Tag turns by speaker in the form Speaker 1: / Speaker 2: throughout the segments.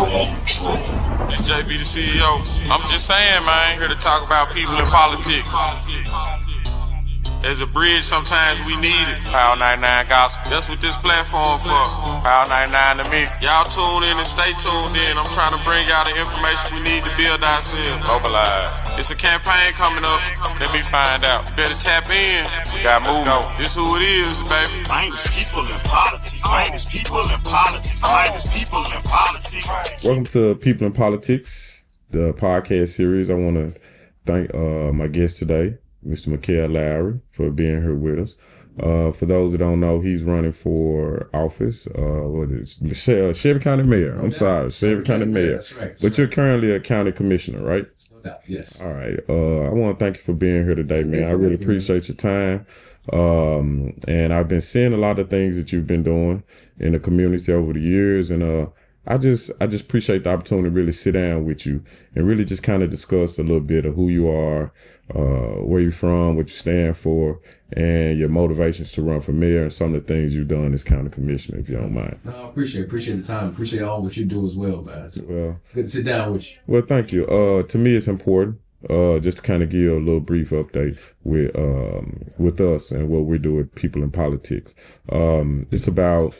Speaker 1: It's JB the CEO. I'm just saying, man, here to talk about people in politics. As a bridge, sometimes we need it. Power 99 Gospel. That's what this platform for. Power 99 to me. Y'all tune in and stay tuned in. I'm trying to bring y'all the information we need to build ourselves. Mobilize. It's a campaign coming up. Let me find out. Better tap in. We got movement. This who it is, baby.
Speaker 2: Finest people in politics. Finest people in politics. Finest people in politics.
Speaker 3: Welcome to People in Politics, the podcast series. I want to thank my guest today, Mr. Mickell Lowery, for being here with us. For those that don't know, he's running for office. Shelby County Mayor. I'm sorry, Shelby County Mayor.
Speaker 4: That's right.
Speaker 3: But you're currently a county commissioner, right?
Speaker 4: No doubt. Yes.
Speaker 3: All right. I want to thank you for being here today, man. I really appreciate your time. And I've been seeing a lot of things that you've been doing in the community over the years, and I just appreciate the opportunity to really sit down with you and really just kind of discuss a little bit of who you are, where you're from, what you stand for, and your motivations to run for mayor and some of the things you've done as county commissioner, if you don't mind.
Speaker 4: No, I appreciate the time. Appreciate all what you do as well, man. So it's good to sit down with you.
Speaker 3: Well, thank you. To me, it's important. Just to kind of give a little brief update with us and what we do with People in Politics. It's about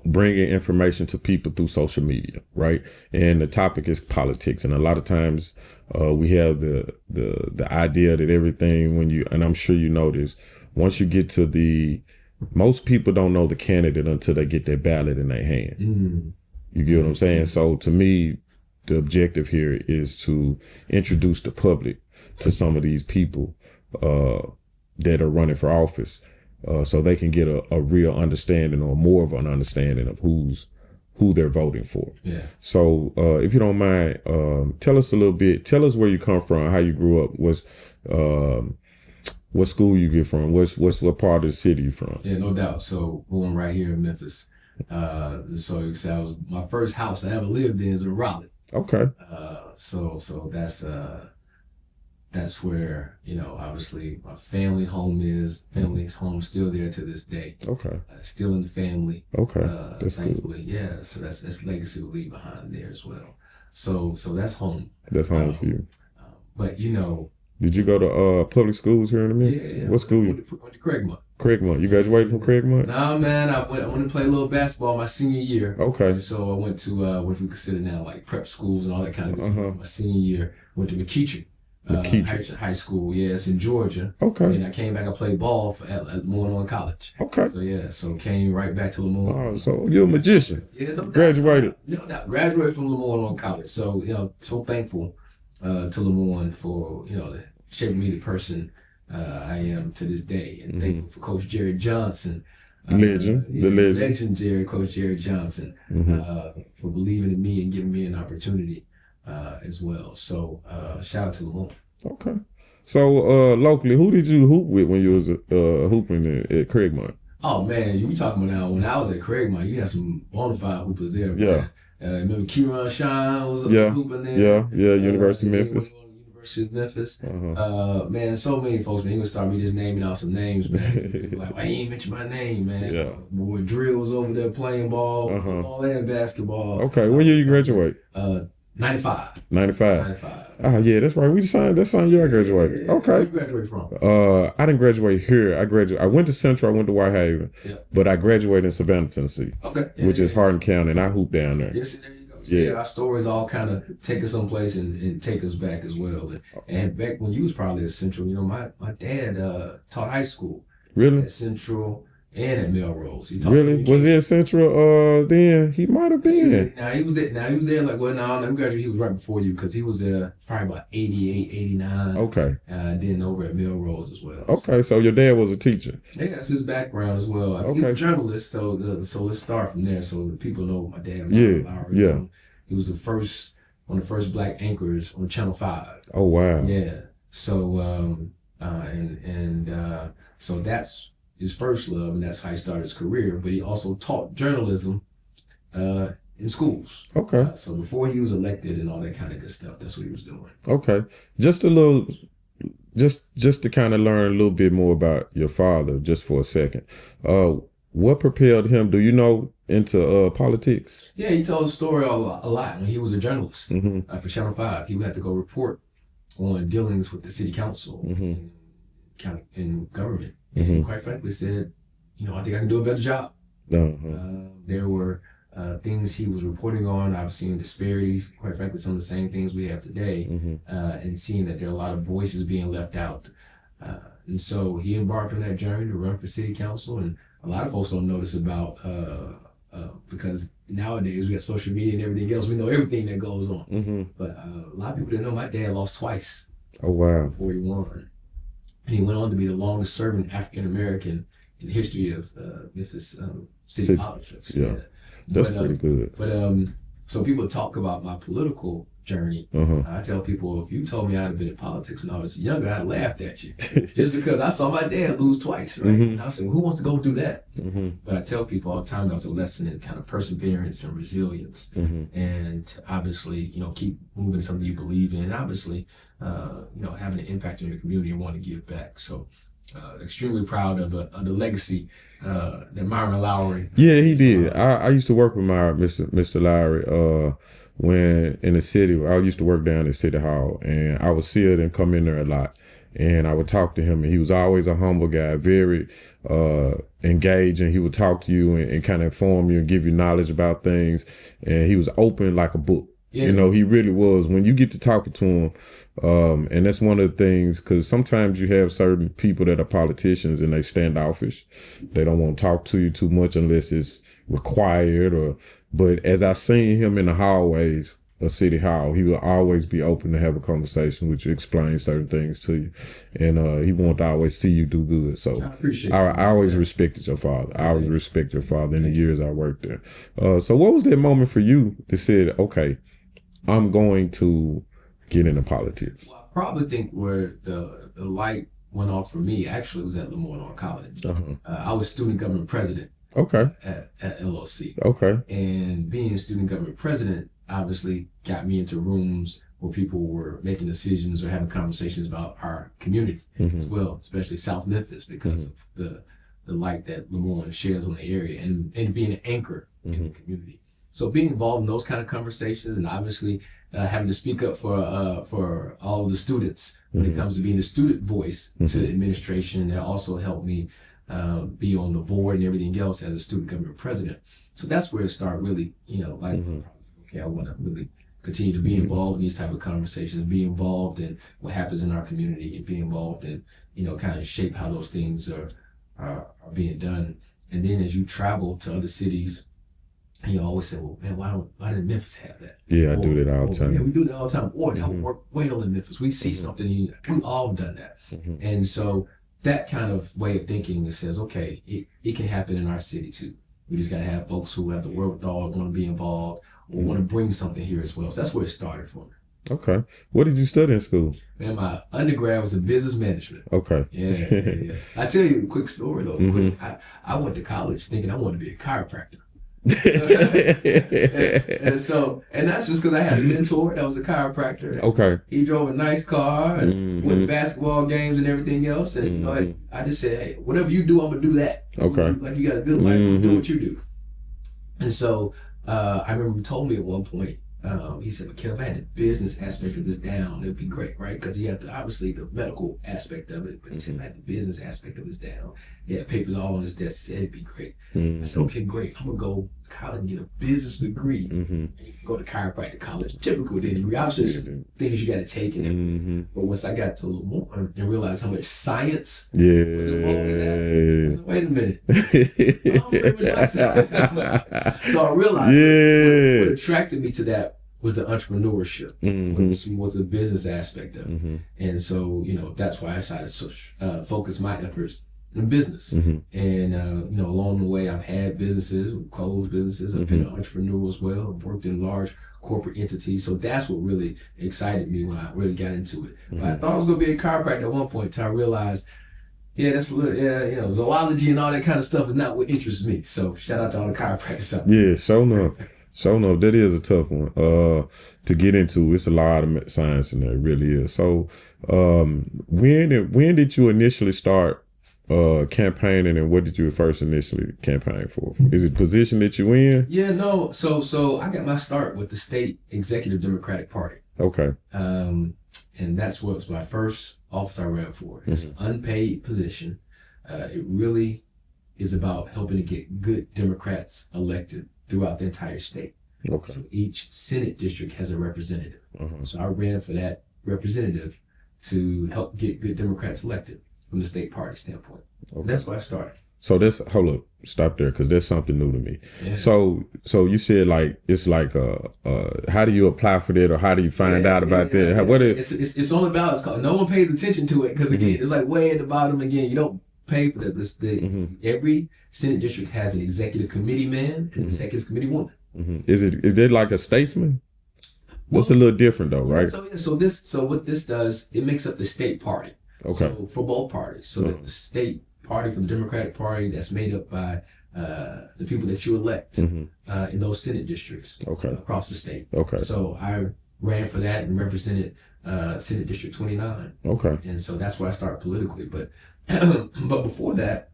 Speaker 3: bringing information to people through social media, right? And the topic is politics. And a lot of times, we have the idea that everything and I'm sure you know this, once you get to most people don't know the candidate until they get their ballot in their hand. Mm-hmm. You get what I'm saying? So to me, the objective here is to introduce the public to some of these people, that are running for office. So they can get a real understanding or more of an understanding of who they're voting for. Yeah. So, if you don't mind, tell us a little bit, tell us where you come from, how you grew up, what school you get from, what part of the city you from?
Speaker 4: Yeah, no doubt. So born right here in Memphis. So you say my first house I ever lived in is in Raleigh.
Speaker 3: Okay.
Speaker 4: So that's where, obviously my family's home still there to this day. Okay. Still in the family. Okay. That's thankfully. Good. Yeah. So that's legacy to leave behind there as well. So that's home. That's home for you. But
Speaker 3: did you go to public schools here in Memphis? Yeah. What school?
Speaker 4: Went to Craigmont.
Speaker 3: Craigmont. You graduated from Craigmont?
Speaker 4: Nah, man. I went to play a little basketball my senior year. Okay. And so I went to what we consider now like prep schools and all that kind of good stuff. My senior year, went to Mickell. High school, it's in Georgia. Okay. And I came back and played ball at Lemoyne College. Okay. So came right back to Lemoyne. Oh, so you're a magician. Yeah, no doubt. Graduated. No doubt. Graduated from Lemoyne College. So, so thankful to Lemoyne for, shaping me the person I am to this day. And thankful for Coach Jerry Johnson. Legendary Coach Jerry Johnson, for believing in me and giving me an opportunity as well. So shout out to Lamont. Okay. So locally, who did you hoop with when you was hooping at Craigmont? Oh man, you talking about now? When I was at Craigmont, you had some bona fide hoopers there. Man. Yeah. Remember Kieran Shine was hooping there? Yeah. University of Memphis. University of Memphis. Man, so many folks, man. He would start me just naming out some names, man. People like, why you ain't mention my name, man? Yeah. Boy, Drill was over there playing ball, football and basketball.
Speaker 3: Okay, what year you graduate?
Speaker 4: 95.
Speaker 3: Ah, yeah, that's right. That's the year I graduated. Yeah. Okay.
Speaker 4: Where you graduated from?
Speaker 3: I didn't graduate here. I went to Central. I went to Whitehaven. Yeah. But I graduated in Savannah, Tennessee. Okay. Which is Hardin County, and I hooped down there.
Speaker 4: Yes, there you go. So, our stories all kind of take us someplace and take us back as well. And back when you was probably at Central, my dad taught high school. Really? At Central. And at Melrose.
Speaker 3: Really? Was he at Central then? He might have been.
Speaker 4: He was there like, well, no, graduated. He was right before you because he was there probably about 88, 89. Okay. Then over at Melrose as well.
Speaker 3: Okay, so your dad was a teacher.
Speaker 4: Yeah, that's his background as well. He's a journalist, so let's start from there so that people know my dad. Yeah. He was one of the first black anchors on Channel 5. Oh, wow. Yeah. So, so that's his first love, and that's how he started his career. But he also taught journalism in schools. Okay. So before he was elected and all that kind of good stuff, that's what he was doing.
Speaker 3: Okay. Just to kind of learn a little bit more about your father, just for a second. What propelled him? Do you know into politics?
Speaker 4: Yeah, he told a story a lot when he was a journalist for Channel 5. He would have to go report on dealings with the city council and county and government. And quite frankly said, I think I can do a better job. There were things he was reporting on. I've seen disparities, quite frankly, some of the same things we have today, and seeing that there are a lot of voices being left out. And so he embarked on that journey to run for city council. And a lot of folks don't notice about, because nowadays we got social media and everything else. We know everything that goes on. But a lot of people didn't know my dad lost twice.
Speaker 3: Oh, wow.
Speaker 4: Before he won. And he went on to be the longest serving African-American in the history of Memphis city politics.
Speaker 3: Yeah. That's pretty good.
Speaker 4: But so people talk about my political journey. I tell people, if you told me I'd have been in politics when I was younger, I'd have laughed at you. Just because I saw my dad lose twice, right? And I was saying, well, who wants to go do that? But I tell people all the time that was a lesson in kind of perseverance and resilience. And obviously, keep moving something you believe in. And obviously, having an impact in the community and wanting to give back. So extremely proud of the legacy that Myron Lowery.
Speaker 3: Yeah, he did. I used to work with Mr. Lowery when in the city. I used to work down at City Hall, and I would see it and come in there a lot. And I would talk to him, and he was always a humble guy, very engaging. He would talk to you and kind of inform you and give you knowledge about things. And he was open like a book. Yeah. He really was. When you get to talking to him, and that's one of the things, because sometimes you have certain people that are politicians and they standoffish. They don't want to talk to you too much unless it's required. But as I seen him in the hallways of City Hall, he will always be open to have a conversation with you, explain certain things to you, and he wanted to always see you do good. So I appreciate I always respected your father. I always respect your father in the years I worked there. So what was that moment for you that said, okay, I'm going to get into politics?
Speaker 4: Well, I probably think where the light went off for me actually was at Lemoyne College. I was student government president.
Speaker 3: Okay.
Speaker 4: At LOC.
Speaker 3: Okay.
Speaker 4: And being student government president obviously got me into rooms where people were making decisions or having conversations about our community as well, especially South Memphis, because of the light that Lemoyne shares on the area and being an anchor in the community. So being involved in those kind of conversations, and obviously having to speak up for all of the students when it comes to being the student voice to the administration, that also helped me be on the board and everything else as a student government president. So that's where it started really, okay, I want to really continue to be involved in these type of conversations, be involved in what happens in our community, and be involved in, kind of shape how those things are being done. And then as you travel to other cities, you always say, well, man, why didn't Memphis have that?
Speaker 3: Yeah, I do that all the time.
Speaker 4: Yeah, we do that all the time. Or that would work well in Memphis. We see something, we've all done that. And so that kind of way of thinking that says, okay, it can happen in our city too. We just got to have folks who have the wherewithal, want to be involved, or want to bring something here as well. So that's where it started for me.
Speaker 3: Okay. What did you study in school?
Speaker 4: Man, my undergrad was in business management.
Speaker 3: Okay.
Speaker 4: Yeah. I tell you a quick story though. I went to college thinking I wanted to be a chiropractor. and that's just because I had a mentor that was a chiropractor.
Speaker 3: Okay.
Speaker 4: He drove a nice car and went to basketball games and everything else. And I just said, hey, whatever you do, I'm gonna do that.
Speaker 3: Okay.
Speaker 4: Like you got a good life, do what you do. And so I remember he told me at one point, he said, Mickell, if I had the business aspect of this down, it'd be great, right? Because he had obviously the medical aspect of it, but he said, if I had the business aspect of this down, he had papers all on his desk. He said, it'd be great. I said, okay, great. I'm going to go to college and get a business degree. And go to chiropractic college. Typical with any degree. Obviously, things you got to take in it. But once I got to Lemoyne and realized how much science was involved in that, I said, wait a minute. I don't very much like science that much. So I realized what attracted me to that was the entrepreneurship, was the business aspect of it. And so, that's why I decided to focus my efforts in business. And, along the way, I've had businesses, closed businesses. I've been an entrepreneur as well. I've worked in large corporate entities. So that's what really excited me when I really got into it. But I thought I was going to be a chiropractor at one point until I realized, zoology and all that kind of stuff is not what interests me. So shout out to all the chiropractors out there.
Speaker 3: Yeah, sure enough. So no, that is a tough one to get into. It's a lot of science in there, it really is. So when did you initially start campaigning, and what did you first initially campaign for? Is it position that you in?
Speaker 4: Yeah, no. So I got my start with the state executive Democratic Party.
Speaker 3: Okay.
Speaker 4: And that's what was my first office I ran for. It's an unpaid position. It really is about helping to get good Democrats elected throughout the entire state.
Speaker 3: Okay.
Speaker 4: So each Senate district has a representative. So I ran for that representative to help get good Democrats elected from the state party standpoint. Okay. That's where I started.
Speaker 3: So hold up, stop there, because that's something new to me. Yeah. So you said like it's like how do you apply for that, or how do you find out about that?
Speaker 4: Yeah.
Speaker 3: What is
Speaker 4: it's on the ballot. It's called. No one pays attention to it because again, it's like way at the bottom. Again, you don't pay for that. Every Senate district has an executive committee man and an executive committee woman.
Speaker 3: Is there like a statesman? That's a little different though, right?
Speaker 4: So what this does, it makes up the state party.
Speaker 3: Okay.
Speaker 4: So for both parties, so the state party from the Democratic Party that's made up by the people that you elect in those Senate districts across the state. Okay. So I ran for that and represented Senate District 29. Okay. And so that's where I started politically. But but before that,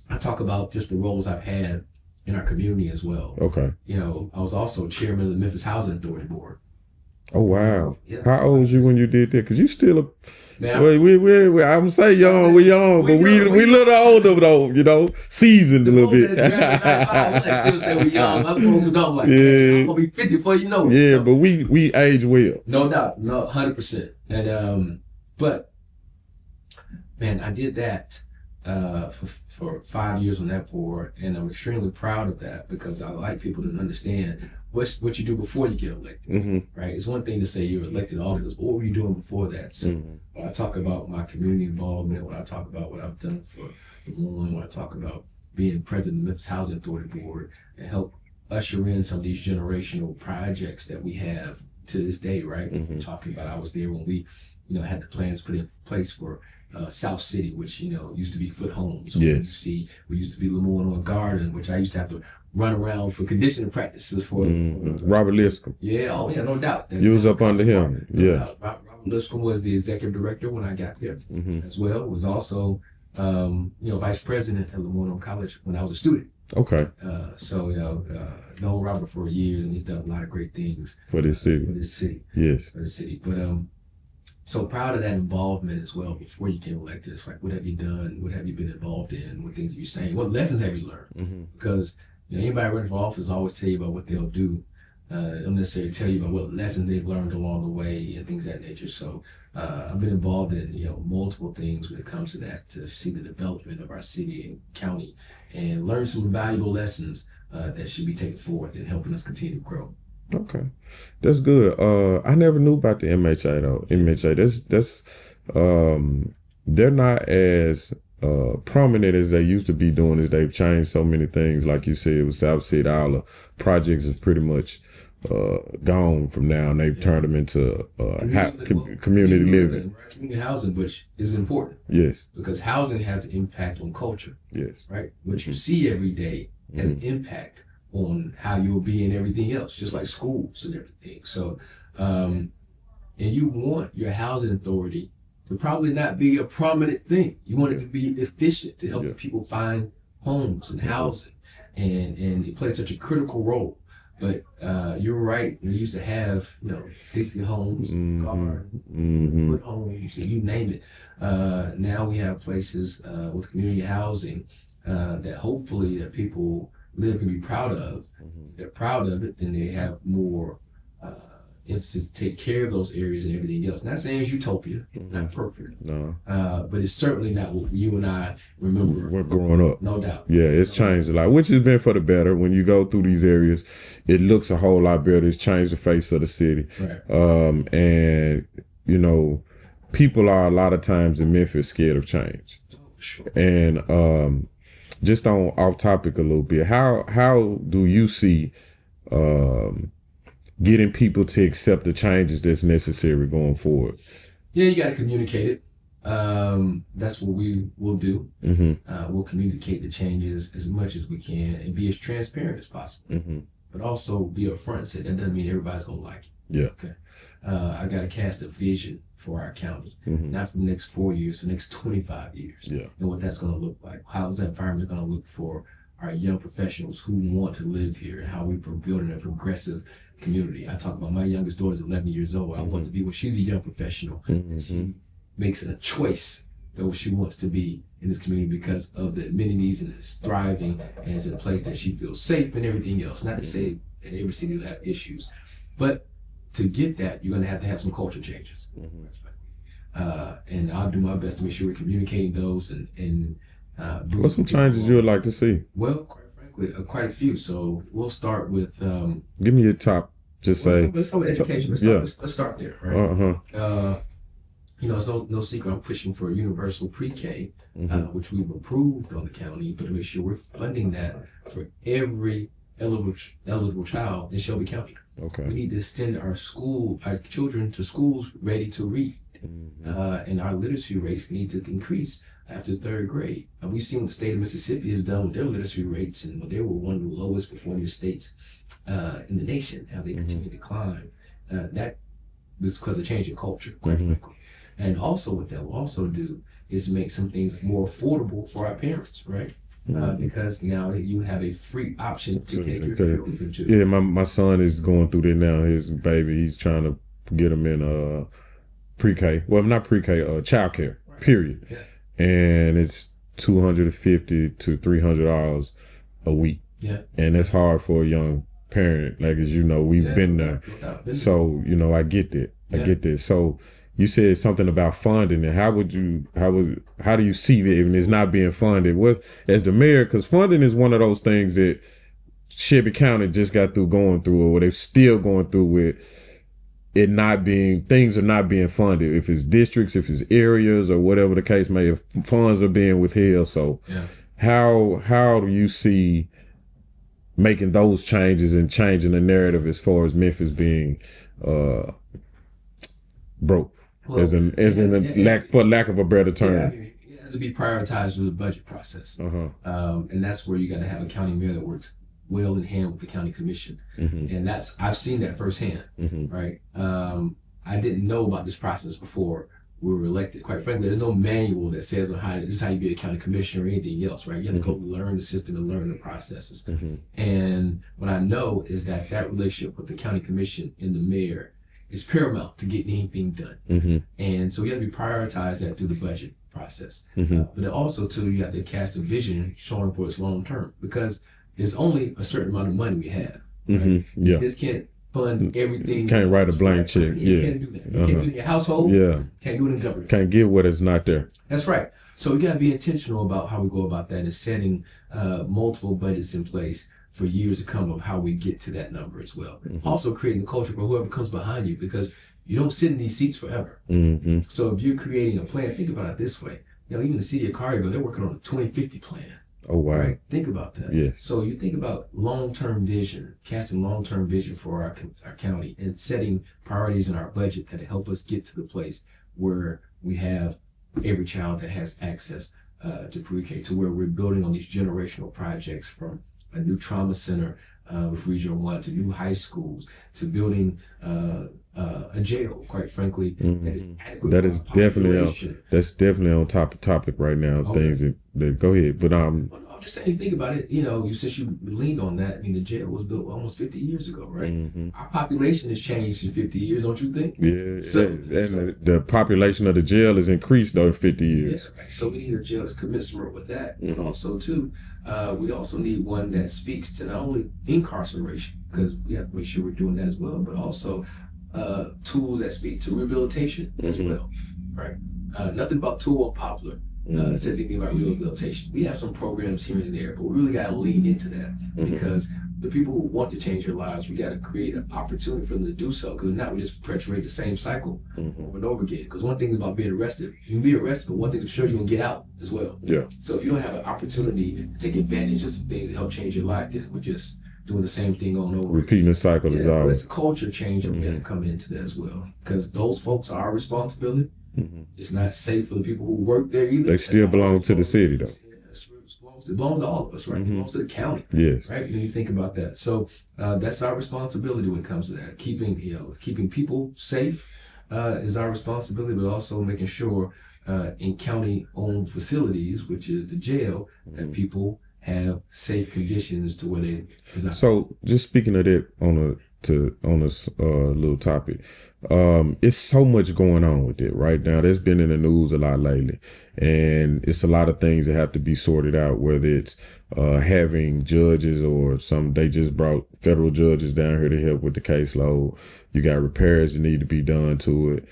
Speaker 4: I talk about just the roles I've had in our community as well. Okay. You know, I was also chairman of the Memphis Housing Authority Board.
Speaker 3: Oh wow! Yeah. How old was you when you did that? Because you still we I'm say young, we young, but we little older though, you know, seasoned a little bit.
Speaker 4: I still say we young. Other folks who don't I'm gonna be 50 before you know it.
Speaker 3: Yeah, so. But we age well.
Speaker 4: No doubt, 100%. And but man, I did that for 5 years on that board, and I'm extremely proud of that because I like people to understand what you do before you get elected, right? It's one thing to say you're elected office, but what were you doing before that? So when I talk about my community involvement, when I talk about what I've done for the Lawn, when I talk about being president of the Memphis Housing Authority Board and help usher in some of these generational projects that we have to this day, right? Talking about I was there when we, had the plans put in place for South City, which, used to be Foot Homes.
Speaker 3: Yes.
Speaker 4: We used to be Lemoyne Garden, which I used to have to run around for conditioning practices for
Speaker 3: Robert Liscombe.
Speaker 4: Yeah, no doubt.
Speaker 3: You was up under him.
Speaker 4: Robert Liscombe was the executive director when I got there as well. Was also, vice president at Lemoyne College when I was a student. Okay. Known Robert for years, and he's done a lot of great things
Speaker 3: for this city. Yes.
Speaker 4: For the city. But so proud of that involvement as well. Before you get elected, it's like, what have you done? What have you been involved in? What things are you saying? What lessons have you learned? Because anybody running for office always tell you about what they'll do. Don't necessarily tell you about what lessons they've learned along the way and things of that nature. So I've been involved in multiple things when it comes to that, to see the development of our city and county and learn some valuable lessons that should be taken forward and helping us continue to grow.
Speaker 3: Okay, that's good. I never knew about the MHA though. MHA, that's they're not as prominent as they used to be doing. As they've changed so many things. Like you said, with South City, all the projects is pretty much gone from now, and they've turned them into community living,
Speaker 4: community housing, which is important.
Speaker 3: Yes,
Speaker 4: because housing has an impact on culture.
Speaker 3: Yes,
Speaker 4: right. What you see every day has an impact on how you'll be in everything else, just like schools and everything. So, and you want your housing authority to probably not be a prominent thing. You want it to be efficient, to help people find homes and housing, and it plays such a critical role. But you're right. We used to have, Dixie Homes, Garden, Foot Homes, and you name it. Now we have places with community housing that hopefully that people live can be proud of. They're proud of it, then they have more emphasis to take care of those areas and everything else. Not saying it's utopia, not perfect.
Speaker 3: No.
Speaker 4: But it's certainly not what you and I remember.
Speaker 3: We're growing up.
Speaker 4: No doubt.
Speaker 3: Yeah, it's changed a lot, which has been for the better. When you go through these areas, it looks a whole lot better. It's changed the face of the city.
Speaker 4: Right.
Speaker 3: And, people are a lot of times in Memphis scared of change.
Speaker 4: Oh, sure.
Speaker 3: And just on off topic a little bit, how do you see getting people to accept the changes that's necessary going forward?
Speaker 4: Yeah, you got to communicate it. That's what we will do. We'll communicate the changes as much as we can and be as transparent as possible. but also be upfront and say that doesn't mean everybody's gonna like it.
Speaker 3: Yeah.
Speaker 4: Okay. I got to cast a vision for our county, not for the next 4 years, for the next 25 years,
Speaker 3: Yeah.
Speaker 4: and what that's going to look like. How is that environment going to look for our young professionals who want to live here, and how we're building a progressive community? I talk about my youngest daughter is 11 years old. I want to be when she's a young professional. And she makes it a choice that she wants to be in this community because of the amenities and it's thriving and it's in a place that she feels safe and everything else. Not to say that every city will have issues, but to get that, you're going to have some culture changes. And I'll do my best to make sure we're communicating those and
Speaker 3: what's some changes you would like to see?
Speaker 4: Well, quite frankly, quite a few. So we'll start with
Speaker 3: give me your top. Just say.
Speaker 4: Let's start with education. Let's start there, right? It's no secret I'm pushing for a universal pre-K, which we've approved on the county, but to make sure we're funding that for every eligible child in Shelby County.
Speaker 3: Okay.
Speaker 4: We need to extend our children to schools ready to read. And our literacy rates need to increase after third grade. We've seen what the state of Mississippi has done with their literacy rates, and they were one of the lowest performing states in the nation, how they continue to climb. That was because of changing culture, quite frankly. And also what that will also do is make some things more affordable for our parents, right? Because now you have a free option to take your children to.
Speaker 3: Yeah, my son is going through that now. His baby, he's trying to get him in pre-K. Well, not pre-K, childcare, period.
Speaker 4: Yeah.
Speaker 3: And it's $250 to $300 a week.
Speaker 4: Yeah.
Speaker 3: And that's hard for a young parent. Like, as you know, we've been there. So, I get that. I get that. So you said something about funding, and how do you see that even it's not being funded? What, as the mayor, because funding is one of those things that Shelby County just got through going through, or they're still going through with it not being, things are not being funded. If it's districts, if it's areas, or whatever the case may be, funds are being withheld. So how do you see making those changes and changing the narrative as far as Memphis being broke? Well, for lack of a better term.
Speaker 4: Yeah, it has to be prioritized through the budget process. And that's where you got to have a county mayor that works well in hand with the county commission. And I've seen that firsthand, right? I didn't know about this process before we were elected. Quite frankly, there's no manual that says this is how you be a county commissioner or anything else, right? You have to go learn the system and learn the processes. And what I know is that relationship with the county commission and the mayor is paramount to getting anything done. And so you have to be prioritized that through the budget process. But also too, you have to cast a vision showing for its long term, because there's only a certain amount of money we have. Right? You just can't fund everything.
Speaker 3: Can't write a blank check.
Speaker 4: You can't do that. You can't do it in your household. Can't do it in government.
Speaker 3: Can't get what is not there.
Speaker 4: That's right. So we got to be intentional about how we go about that and setting multiple budgets in place for years to come of how we get to that number as well. Also creating the culture for whoever comes behind you, because you don't sit in these seats forever. So if you're creating a plan, think about it this way. Even the city of Cargill, they're working on a 2050 plan.
Speaker 3: Oh, wow.
Speaker 4: Right? Think about that.
Speaker 3: Yes.
Speaker 4: So you think about long-term vision, casting long-term vision for our county, and setting priorities in our budget that help us get to the place where we have every child that has access to pre-K, to where we're building on these generational projects, from a new trauma center with Regional 1 to new high schools, to building a jail, quite frankly, that is adequate.
Speaker 3: That is definitely on topic right now. Okay. Things that go ahead, but I'm
Speaker 4: just saying, think about it. Since you leaned on that, the jail was built almost 50 years ago, right? Our population has changed in 50 years, don't you think?
Speaker 3: Yeah. The population of the jail has increased over 50 years.
Speaker 4: Yeah, right. So we need a jail that's commensurate with that, and also too, we also need one that speaks to not only incarceration, because we have to make sure we're doing that as well, but also tools that speak to rehabilitation as well, right? Nothing about tool unpopular says anything about rehabilitation. We have some programs here and there, but we really got to lean into that, because the people who want to change their lives, we got to create an opportunity for them to do so, because if not, we just perpetuate the same cycle over and over again. Because one thing about being arrested, you can be arrested, but one thing is sure you're going to get out as well. Yeah. So if you don't have an opportunity to take advantage of some things that help change your life, then we're just doing the same thing on and over.
Speaker 3: Repeating the cycle is all.
Speaker 4: It's a culture change that we got to come into that as well, because those folks are our responsibility. It's not safe for the people who work there either.
Speaker 3: They still belong to the city, though.
Speaker 4: It's responsible It belongs to all of us, right? It belongs to the county.
Speaker 3: Yes.
Speaker 4: Right? When you think about that. So that's our responsibility when it comes to that. Keeping people safe is our responsibility, but also making sure in county-owned facilities, which is the jail, that people have safe conditions to where they reside.
Speaker 3: So just speaking of that on this little topic, it's so much going on with it right now. That's been in the news a lot lately, and it's a lot of things that have to be sorted out, whether it's having judges or they just brought federal judges down here to help with the caseload. You got repairs that need to be done to it.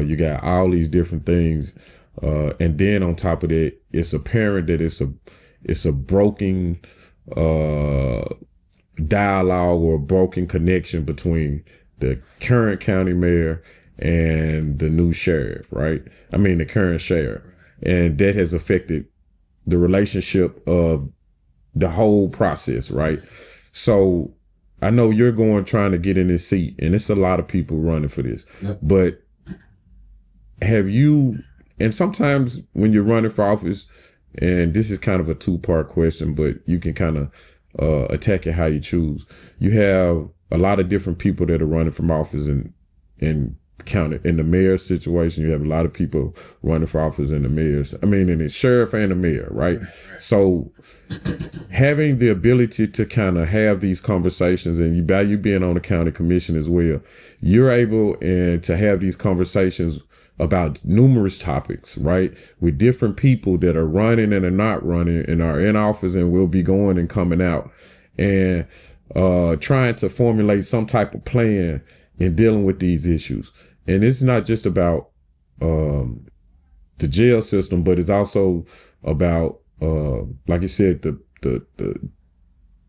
Speaker 3: You got all these different things. And then on top of that, it's apparent that it's a broken, dialogue or a broken connection between the current county mayor and the new sheriff, right? I mean, the current sheriff. And that has affected the relationship of the whole process, right? So I know you're trying to get in this seat, and it's a lot of people running for this.
Speaker 4: Yep.
Speaker 3: But have you, and sometimes when you're running for office, and this is kind of a two-part question, but you can kind of attack it how you choose. You have a lot of different people that are running from office in county. In the mayor's situation, you have a lot of people running for office in in the sheriff and the mayor, right? So having the ability to kind of have these conversations, and by you being on the county commission as well, you're able to have these conversations about numerous topics, right? With different people that are running and are not running and are in office and will be going and coming out, and trying to formulate some type of plan in dealing with these issues. And it's not just about the jail system, but it's also about like you said, the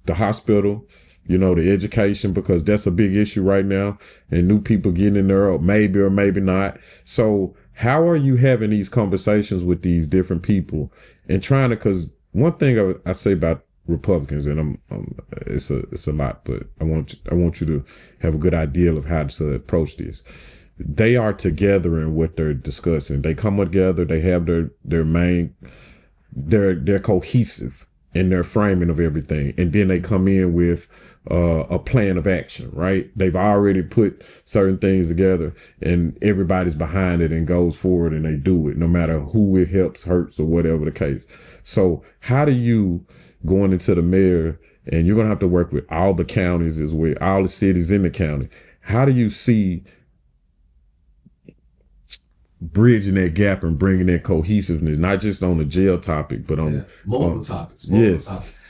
Speaker 3: hospital, the education, because that's a big issue right now, and new people getting in there, or maybe not. So how are you having these conversations with these different people and trying to, because one thing I say about Republicans, and it's a lot, but I want you to have a good idea of how to approach this. They are together in what they're discussing. They come together, they have they're cohesive in their framing of everything. And then they come in with a plan of action, right? They've already put certain things together, and everybody's behind it and goes forward and they do it, no matter who it helps, hurts, or whatever the case. So how do you, going into the mayor, and you're going to have to work with all the counties as well, all the cities in the county, how do you see bridging that gap and bringing that cohesiveness, not just on the jail topic, but on
Speaker 4: multiple topics.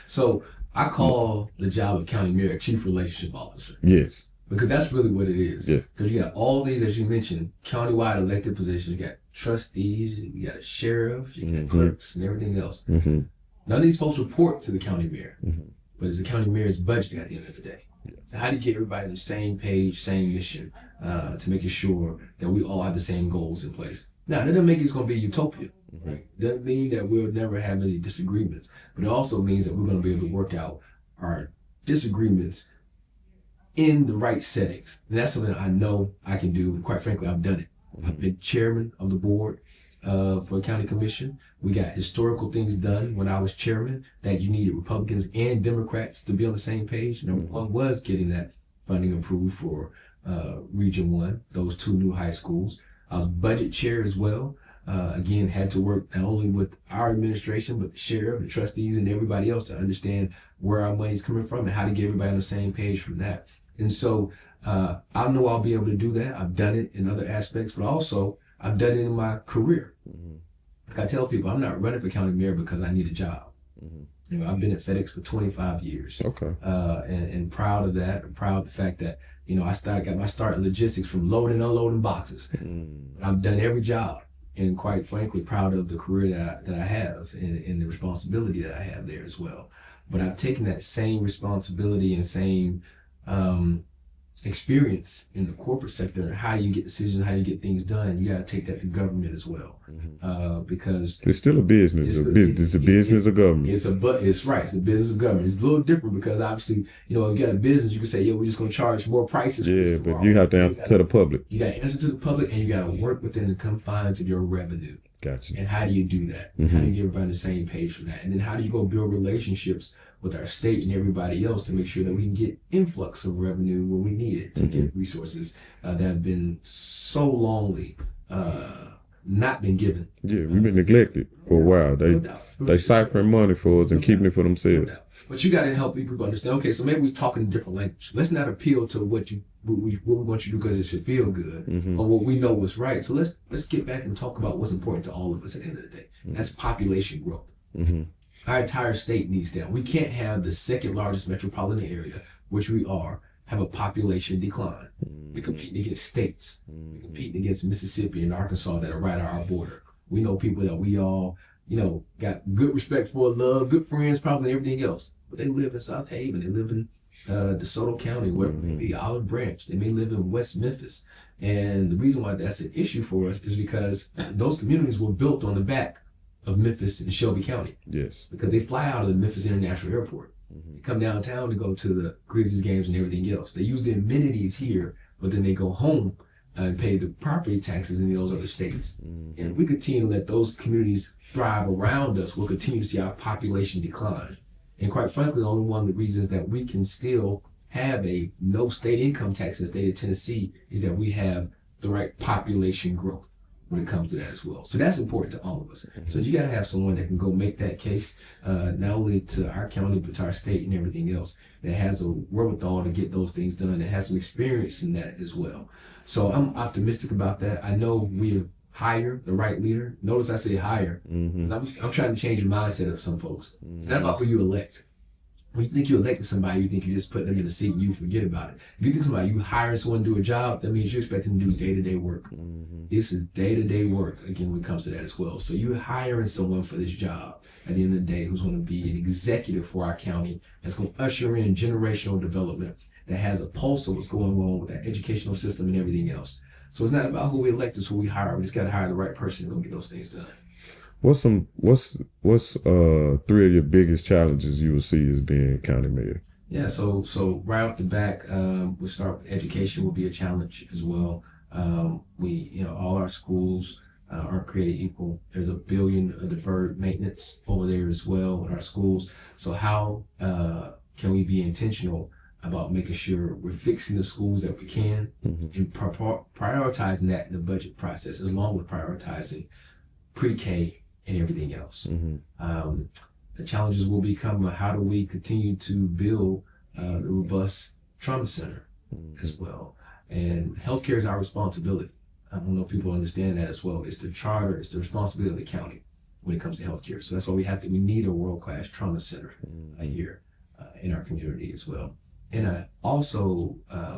Speaker 4: So I call the job of county mayor chief relationship officer.
Speaker 3: Yes.
Speaker 4: Because that's really what it is.
Speaker 3: Yes.
Speaker 4: Because you got all these, as you mentioned, countywide elected positions. You got trustees, you got a sheriff, you got clerks, and everything else.
Speaker 3: Mm-hmm.
Speaker 4: None of these folks report to the county mayor, but it's the county mayor's budget at the end of the day. So how do you get everybody on the same page, same mission, to making sure that we all have the same goals in place? Now, that doesn't make it's going to be a utopia. Right? Doesn't mean that we'll never have any disagreements, but it also means that we're going to be able to work out our disagreements in the right settings. And that's something I know I can do, and quite frankly, I've done it. I've been chairman of the board for a county commission. We got historical things done when I was chairman that you needed Republicans and Democrats to be on the same page. Number one was getting that funding approved for Region 1, those 2 new high schools. I was budget chair as well. Again, had to work not only with our administration, but the sheriff, the trustees, and everybody else to understand where our money's coming from and how to get everybody on the same page from that. And so I know I'll be able to do that. I've done it in other aspects, but also I've done it in my career. Like I tell people, I'm not running for county mayor because I need a job. I've been at FedEx for 25 years.
Speaker 3: Okay.
Speaker 4: And proud of that. I'm proud of the fact that, I got my start in logistics from loading and unloading boxes. I've done every job, and quite frankly, proud of the career that I have and the responsibility that I have there as well. But I've taken that same responsibility and same experience in the corporate sector, how you get decisions, how you get things done. You got to take that to government as well, because
Speaker 3: it's still a business. It's a business of government.
Speaker 4: It's right. It's a business of government. It's a little different because obviously, if you got a business, you can say, we're just going to charge more prices.
Speaker 3: Yeah, but you have to answer to the public.
Speaker 4: You got to answer to the public, and you got to work within the confines of your revenue.
Speaker 3: Gotcha.
Speaker 4: And how do you do that? How do you get everybody on the same page for that? And then how do you go build relationships with our state and everybody else to make sure that we can get influx of revenue when we need it to get resources that have been so longly not been given.
Speaker 3: Yeah, we've been neglected for a while. They ciphering money for us and keeping it for themselves.
Speaker 4: But you got to help people understand. Okay, so maybe we're talking a different language. Let's not appeal to what we want you to do because it should feel good or what we know was right. So let's get back and talk about what's important to all of us at the end of the day. That's population growth. Our entire state needs that. We can't have the second largest metropolitan area, which we are, have a population decline. We're competing against states. We're competing against Mississippi and Arkansas that are right on our border. We know people that we all, got good respect for, love, good friends, probably, and everything else. But they live in South Haven. They live in DeSoto County, where maybe Olive Branch. They may live in West Memphis. And the reason why that's an issue for us is because those communities were built on the back of Memphis and Shelby County.
Speaker 3: Yes. Because
Speaker 4: they fly out of the Memphis International Airport. They come downtown to go to the Grizzlies games and everything else. They use the amenities here, but then they go home and pay the property taxes in those other states. And if we continue to let those communities thrive around us, we'll continue to see our population decline. And quite frankly, only one of the reasons that we can still have a no state income tax in the state of Tennessee is that we have the right population growth when it comes to that as well. So that's important to all of us. So you got to have someone that can go make that case, not only to our county, but to our state and everything else, that has a wherewithal to get those things done, that has some experience in that as well. So I'm optimistic about that. I know we'll hire the right leader. Notice I say hire, because I'm trying to change the mindset of some folks. It's not about who you elect. When you think you elected somebody, you think you just put them in the seat and you forget about it. If you think you hiring someone to do a job, that means you're expecting them to do day-to-day work. This is day-to-day work, again, when it comes to that as well. So you're hiring someone for this job at the end of the day who's going to be an executive for our county, that's going to usher in generational development, that has a pulse of what's going on with that educational system and everything else. So it's not about who we elect, it's who we hire. We just got to hire the right person to go get those things done.
Speaker 3: What's three of your biggest challenges you will see as being county mayor?
Speaker 4: Yeah, so right off the back, we'll start with education will be a challenge as well. All our schools aren't created equal. There's $1 billion of deferred maintenance over there as well in our schools. So how can we be intentional about making sure we're fixing the schools that we can and prioritizing that in the budget process, along with prioritizing pre-K and everything else. The challenges will become how do we continue to build the robust trauma center as well. And healthcare is our responsibility. I don't know if people understand that as well. It's the charter, it's the responsibility of the county when it comes to healthcare. So that's why we need a world-class trauma center here in our community as well. And also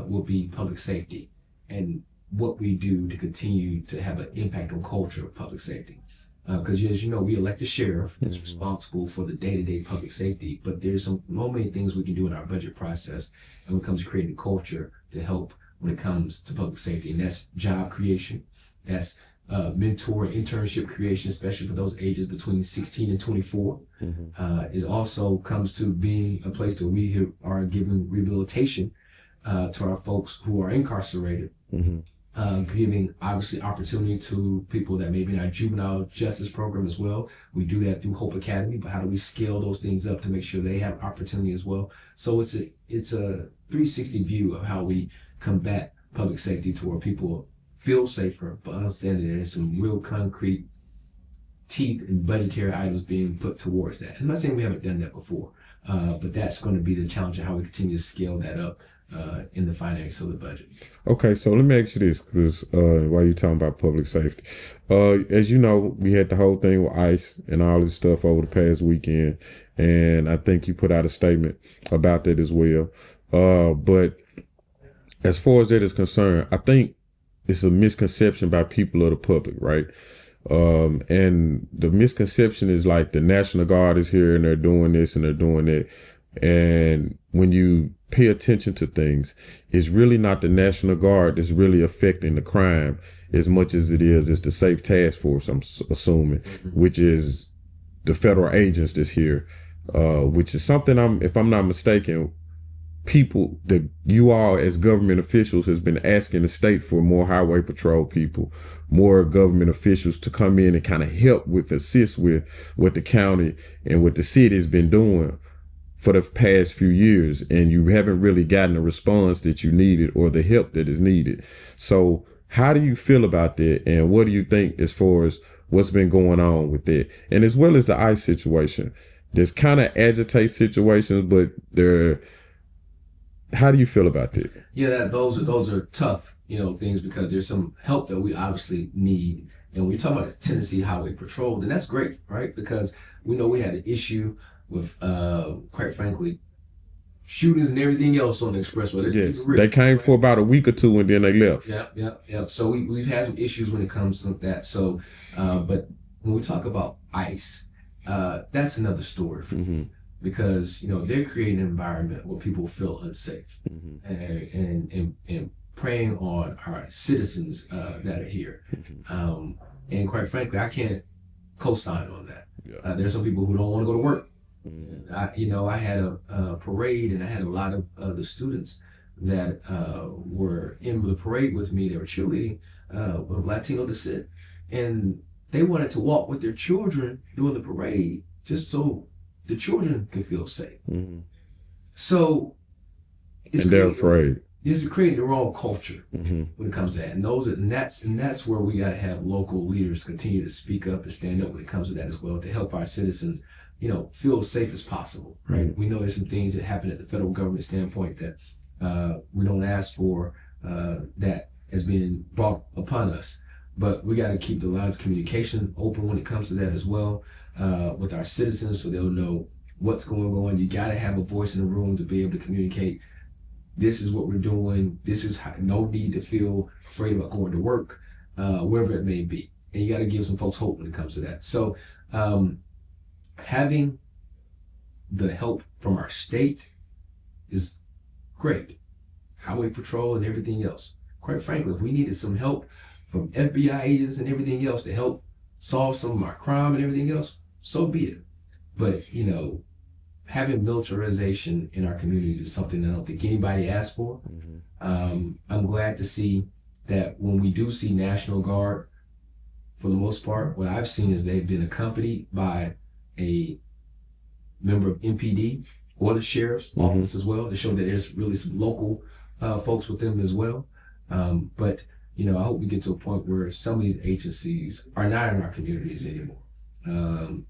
Speaker 4: will be public safety and what we do to continue to have an impact on culture of public safety. Because as you know, we elect a sheriff that's responsible for the day-to-day public safety, but there's so many things we can do in our budget process and when it comes to creating culture to help when it comes to public safety. And that's job creation, that's mentor and internship creation, especially for those ages between 16 and 24. It also comes to being a place that we are giving rehabilitation to our folks who are incarcerated. Giving obviously opportunity to people that may be in our juvenile justice program as well. We do that through Hope Academy, but how do we scale those things up to make sure they have opportunity as well? So it's a 360 view of how we combat public safety to where people feel safer, but understand that there's some real concrete teeth and budgetary items being put towards that. I'm not saying we haven't done that before, but that's going to be the challenge of how we continue to scale that up in the finance of the budget.
Speaker 3: Okay, so let me ask you this, because while you're talking about public safety, as you know, we had the whole thing with ICE and all this stuff over the past weekend, and I think you put out a statement about that as well. But as far as that is concerned, I think it's a misconception by people of the public, right? And the misconception is like the National Guard is here and they're doing this and they're doing that. And when you pay attention to things, it's really not the National Guard that's really affecting the crime as much as it's the Safe Task Force, I'm assuming, which is the federal agents that's here, which is something if I'm not mistaken, people that you all as government officials has been asking the state for more highway patrol people, more government officials to come in and kind of help with, assist with what the county and what the city has been doing for the past few years, and you haven't really gotten the response that you needed or the help that is needed. So how do you feel about that, and what do you think as far as what's been going on with that, and as well as the ICE situation? There's kind of agitate situations, but how do you feel about that?
Speaker 4: Yeah, those are tough, things, because there's some help that we obviously need. And when you're talking about the Tennessee Highway Patrol, then that's great, right? Because we know we had an issue with, quite frankly, shootings and everything else on the expressway.
Speaker 3: Yes, they came for about a week or two and then they left.
Speaker 4: Yep. So we've had some issues when it comes to that. So, but when we talk about ICE, that's another story for me, because they're creating an environment where people feel unsafe, and preying on our citizens that are here. And quite frankly, I can't co-sign on that. Yeah. There's some people who don't want to go to work. I had a parade, and I had a lot of the students that were in the parade with me. They were cheerleading of Latino descent, and they wanted to walk with their children during the parade just so the children could feel safe. So
Speaker 3: they're afraid.
Speaker 4: It's creating the wrong culture when it comes to that, and that's where we got to have local leaders continue to speak up and stand up when it comes to that as well, to help our citizens, feel as safe as possible. Right? We know there's some things that happen at the federal government standpoint that we don't ask for, that has been brought upon us. But we got to keep the lines of communication open when it comes to that as well, with our citizens, so they'll know what's going on. You got to have a voice in the room to be able to communicate. This is what we're doing. This is no need to feel afraid about going to work, wherever it may be. And you got to give some folks hope when it comes to that. So having the help from our state is great. Highway patrol and everything else. Quite frankly, if we needed some help from FBI agents and everything else to help solve some of our crime and everything else, so be it. But, having militarization in our communities is something I don't think anybody asked for. I'm glad to see that when we do see National Guard, for the most part, what I've seen is they've been accompanied by a member of MPD or the sheriff's office as well, to show that there's really some local folks with them as well. But I hope we get to a point where some of these agencies are not in our communities anymore,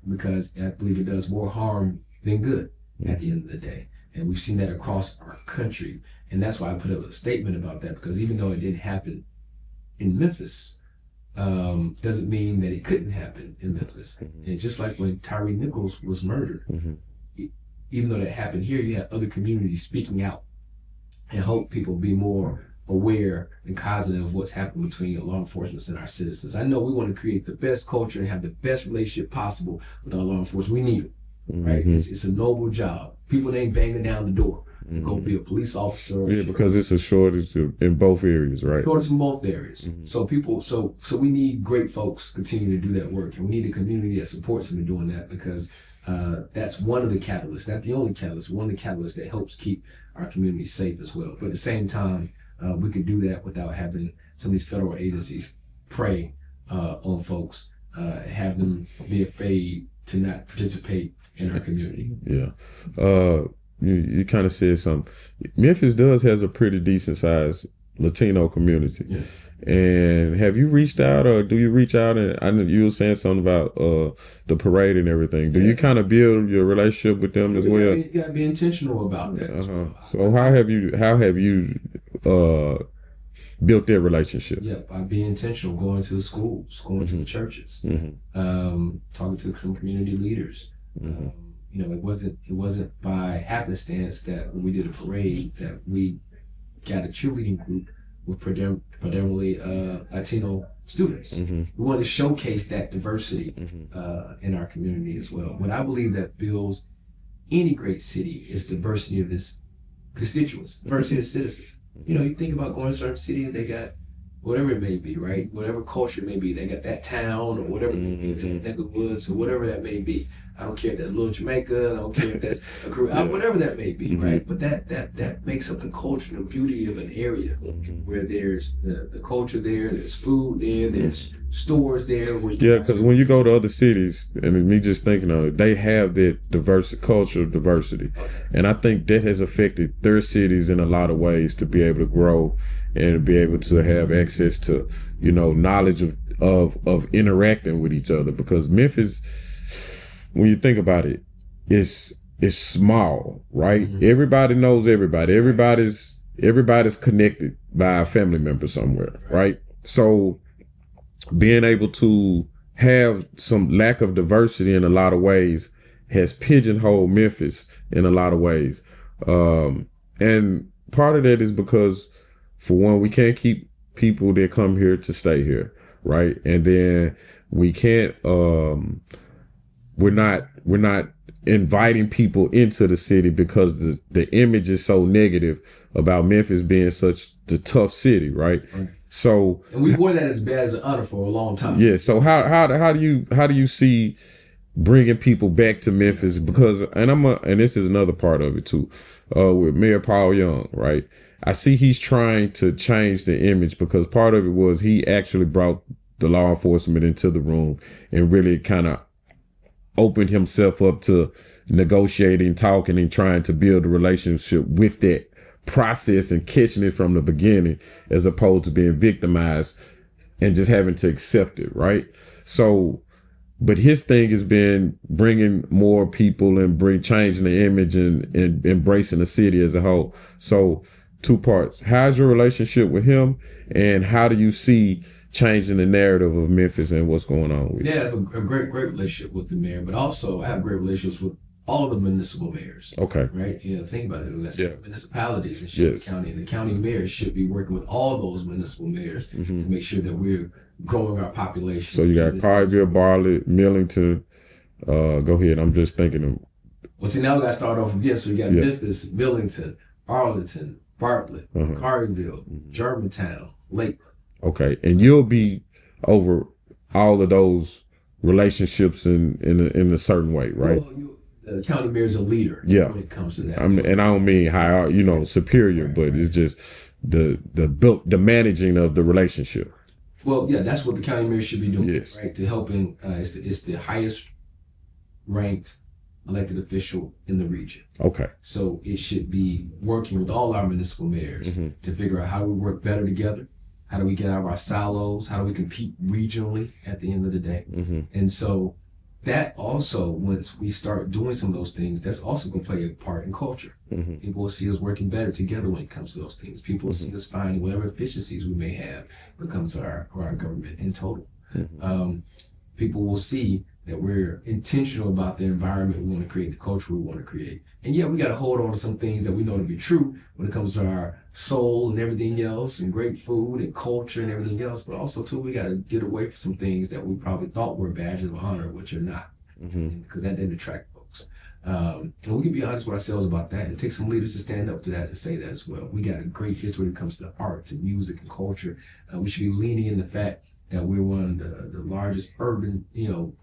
Speaker 4: because I believe it does more harm than good at the end of the day. And we've seen that across our country. And that's why I put up a statement about that, because even though it didn't happen in Memphis, doesn't mean that it couldn't happen in Memphis. And just like when Tyree Nichols was murdered, even though that happened here, you had other communities speaking out and help people be more aware and cognizant of what's happening between law enforcement and our citizens. I know we want to create the best culture and have the best relationship possible with our law enforcement. We need it, right? It's a noble job. People ain't banging down the door and go be a police officer.
Speaker 3: Yeah, because it's a shortage in both areas, right?
Speaker 4: Shortage in both areas. So we need great folks continue to do that work, and we need a community that supports them in doing that, because that's one of the catalysts, not the only catalyst, one of the catalysts that helps keep our community safe as well. But at the same time, we could do that without having some of these federal agencies prey on folks, have them be afraid to not participate in our community.
Speaker 3: Yeah. You kind of said something. Memphis has a pretty decent sized Latino community. Yeah. And have you reached out, or do you reach out? And I know you were saying something about the parade and everything. Do you kind of build your relationship with them as well?
Speaker 4: You got to be intentional about that. Well.
Speaker 3: So how have you built their relationship?
Speaker 4: Yeah, by being intentional, going to the schools, going to the churches, talking to some community leaders. It wasn't by happenstance that when we did a parade that we got a cheerleading group with predominantly Latino students. We wanted to showcase that diversity in our community as well. What I believe that builds any great city is diversity of its constituents, diversity of citizens. You think about going to certain cities, they got whatever it may be, right? Whatever culture it may be, they got that town or whatever it may be, that neck of the woods or whatever that may be. I don't care if that's Little Jamaica, I don't care if that's a Caribbean, whatever that may be, right? But that makes up the culture and the beauty of an area where there's the culture there, there's food there, there's stores there. Where
Speaker 3: because when you go to other cities, and me just thinking of it, they have that cultural diversity. And I think that has affected their cities in a lot of ways to be able to grow and be able to have access to, knowledge of interacting with each other. Because Memphis, when you think about it, it's small, right? Everybody knows everybody. Everybody's connected by a family member somewhere, right? So being able to have some lack of diversity in a lot of ways has pigeonholed Memphis in a lot of ways. And part of that is because, for one, we can't keep people that come here to stay here, right? And then we can't, we're not inviting people into the city because the image is so negative about Memphis being such the tough city, right? So,
Speaker 4: and we wore that as bad as an honor for a long time.
Speaker 3: Yeah. So how do you see bringing people back to Memphis? Because and this is another part of it too, with Mayor Paul Young, right? I see he's trying to change the image because part of it was he actually brought the law enforcement into the room and really kind of opened himself up to negotiating, talking, and trying to build a relationship with that process and catching it from the beginning, as opposed to being victimized and just having to accept it, right? So, but his thing has been bringing more people and changing the image and embracing the city as a whole. So, two parts. How's your relationship with him, and how do you see changing the narrative of Memphis and what's going on with it?
Speaker 4: Yeah, I have a great relationship with the mayor, but also I have great relationships with all the municipal mayors. Okay. Right? Think about it. We've got municipalities in Shelby County, and the county mayor should be working with all those municipal mayors to make sure that we're growing our population.
Speaker 3: So you got Carville, Bartlett, Millington. Go ahead. I'm just thinking of.
Speaker 4: Well, see, now we got to start off again. So you got Memphis, Millington, Arlington, Bartlett, Carville, Germantown, Lakeland.
Speaker 3: Okay, and you'll be over all of those relationships in a certain way, right?
Speaker 4: Well, the county mayor is a leader when it comes to that.
Speaker 3: And I don't mean high, superior, but it's just the managing of the relationship.
Speaker 4: Well, yeah, that's what the county mayor should be doing, right? To helping, it's the highest ranked elected official in the region. Okay. So it should be working with all our municipal mayors to figure out how we work better together. How do we get out of our silos? How do we compete regionally at the end of the day? And so that also, once we start doing some of those things, that's also going to play a part in culture. People will see us working better together when it comes to those things. People will see us finding whatever efficiencies we may have when it comes to our government in total. People will see that we're intentional about the environment we want to create, the culture we want to create. And we got to hold on to some things that we know to be true when it comes to our soul and everything else, and great food and culture and everything else. But also, too, we got to get away from some things that we probably thought were badges of honor, which are not, because that didn't attract folks. And we can be honest with ourselves about that. It takes some leaders to stand up to that and say that as well. We got a great history when it comes to art and music and culture. We should be leaning in the fact that we're one of the largest urban,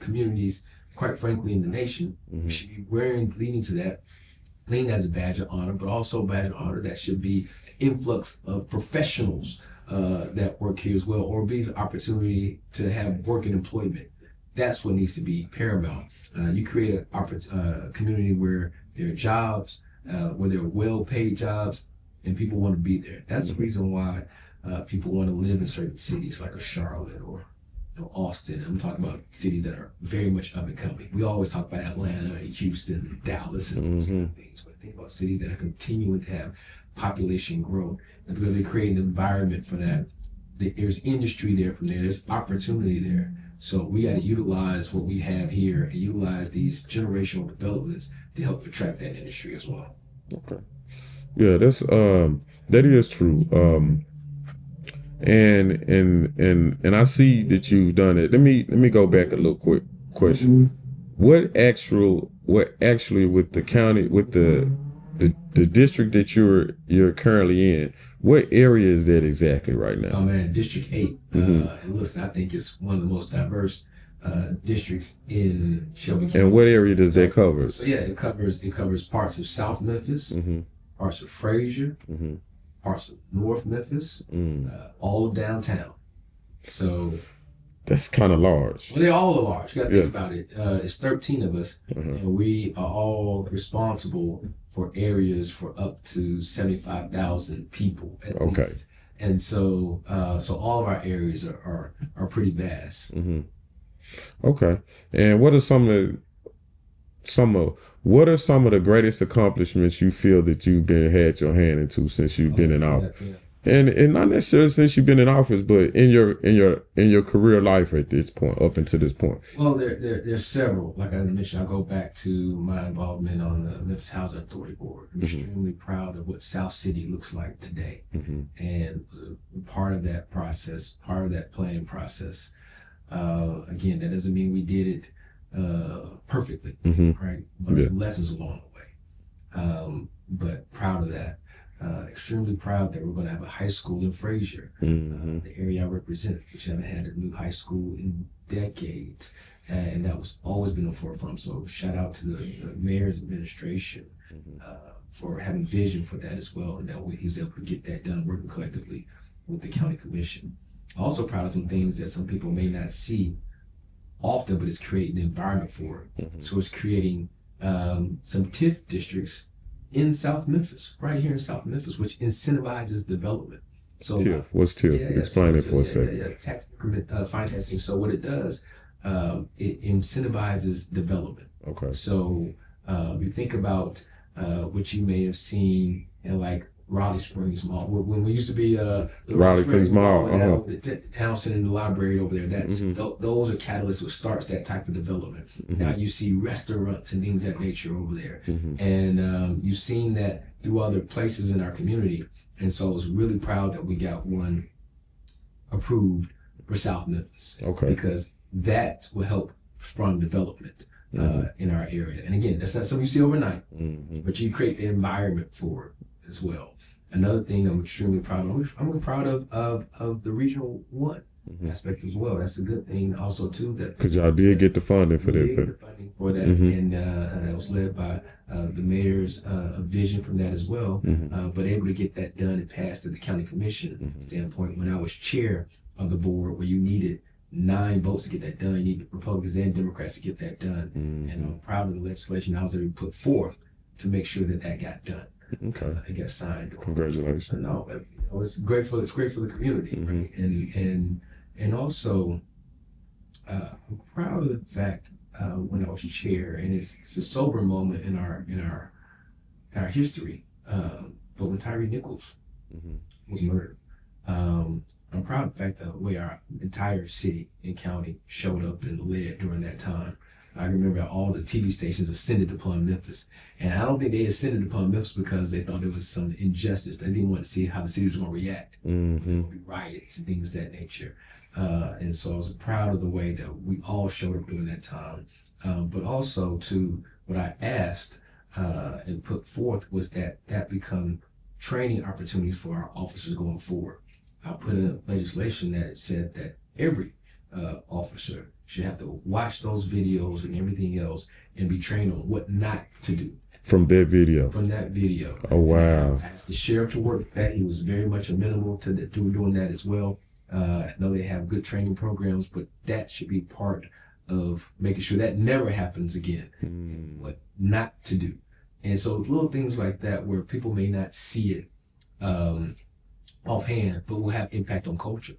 Speaker 4: communities, quite frankly, in the nation. We should be leaning to that, leaning as a badge of honor, but also a badge of honor that should be an influx of professionals that work here as well, or be the opportunity to have work and employment. That's what needs to be paramount. You create a community where there are jobs, where there are well-paid jobs, and people want to be there. That's the reason why people want to live in certain cities like a Charlotte or Austin. I'm talking about cities that are very much up and coming. We always talk about Atlanta and Houston and Dallas and those kind of things, but think about cities that are continuing to have population growth, and because they create an environment for that. There's industry there from there. There's opportunity there. So we got to utilize what we have here and utilize these generational developments to help attract that industry as well.
Speaker 3: Okay. Yeah, that is true. And I see that you've done it. Let me go back a little quick question. What actually with the county, with the the district that you're currently in, what area is that exactly right now?
Speaker 4: Oh man, District 8. And listen, I think it's one of the most diverse districts in Shelby County.
Speaker 3: And what area does that cover?
Speaker 4: So yeah, it covers parts of South Memphis, parts of Frazier, parts of North Memphis, all of downtown. So
Speaker 3: that's kind of large.
Speaker 4: Well, they all are large. You got to think about it. It's 13 of us, and we are all responsible for areas for up to 75,000 people at least. And so all of our areas are pretty vast.
Speaker 3: Okay. And what are some of the greatest accomplishments you feel that you've had your hand into since you've been in office? And not necessarily since you've been in office, but in your career life at this point, up until this point.
Speaker 4: Well, there's several. Like I mentioned, I'll go back to my involvement on the Memphis Housing Authority Board. I'm extremely proud of what South City looks like today, and part of that process, part of that planning process. Again, that doesn't mean we did it perfectly, right? Learned lessons along the way, but proud of that. Extremely proud that we're going to have a high school in Frazier, the area I represent, which haven't had a new high school in decades, and that was always been a forefront. So shout out to the mayor's administration for having vision for that as well, and that way he was able to get that done, working collectively with the county commission. Also proud of some things that some people may not see often, but it's creating the environment for it. So it's creating some TIF districts in South Memphis, right here in South Memphis, which incentivizes development. So
Speaker 3: TIF, what's TIF? Explain it for a second.
Speaker 4: Tax increment financing. So what it does, it incentivizes development.
Speaker 3: Okay.
Speaker 4: So you think about what you may have seen in like Raleigh Springs Mall, when we used to be the
Speaker 3: Raleigh Springs Mall,
Speaker 4: the town center and the library over there. That's those are catalysts what starts that type of development. Now you see restaurants and things of that nature over there, and you've seen that through other places in our community. And so I was really proud that we got one approved for South Memphis, because that will help strong development in our area. And again, that's not something you see overnight, but you create the environment for it as well. Another thing I'm extremely proud of, I'm proud of the Regional 1 aspect as well. That's a good thing also too.
Speaker 3: Because y'all did get the funding for that.
Speaker 4: Get the funding for that, and that was led by the mayor's vision from that as well, but able to get that done and passed at the county commission standpoint when I was chair of the board, where you needed 9 votes to get that done. You need Republicans and Democrats to get that done. And I'm proud of the legislation I was able to put forth to make sure that got done. It got signed.
Speaker 3: Congratulations.
Speaker 4: No, it's great for the community, right? And also I'm proud of the fact when I was chair, and it's a sober moment in our history. But when Tyree Nichols was murdered, I'm proud of the fact that the way our entire city and county showed up and led during that time. I remember all the TV stations ascended upon Memphis. And I don't think they ascended upon Memphis because they thought there was some injustice. They didn't want to see how the city was going to react. There would be riots and things of that nature. And so I was proud of the way that we all showed up during that time. But also, to what I asked and put forth was that become training opportunities for our officers going forward. I put in legislation that said that every officer should have to watch those videos and everything else and be trained on what not to do.
Speaker 3: From that video? From
Speaker 4: that video.
Speaker 3: Oh, wow.
Speaker 4: I asked the sheriff to work that. He was very much amenable to doing that as well. I know they have good training programs, but that should be part of making sure that never happens again. And what not to do. And so little things like that where people may not see it offhand, but will have impact on culture.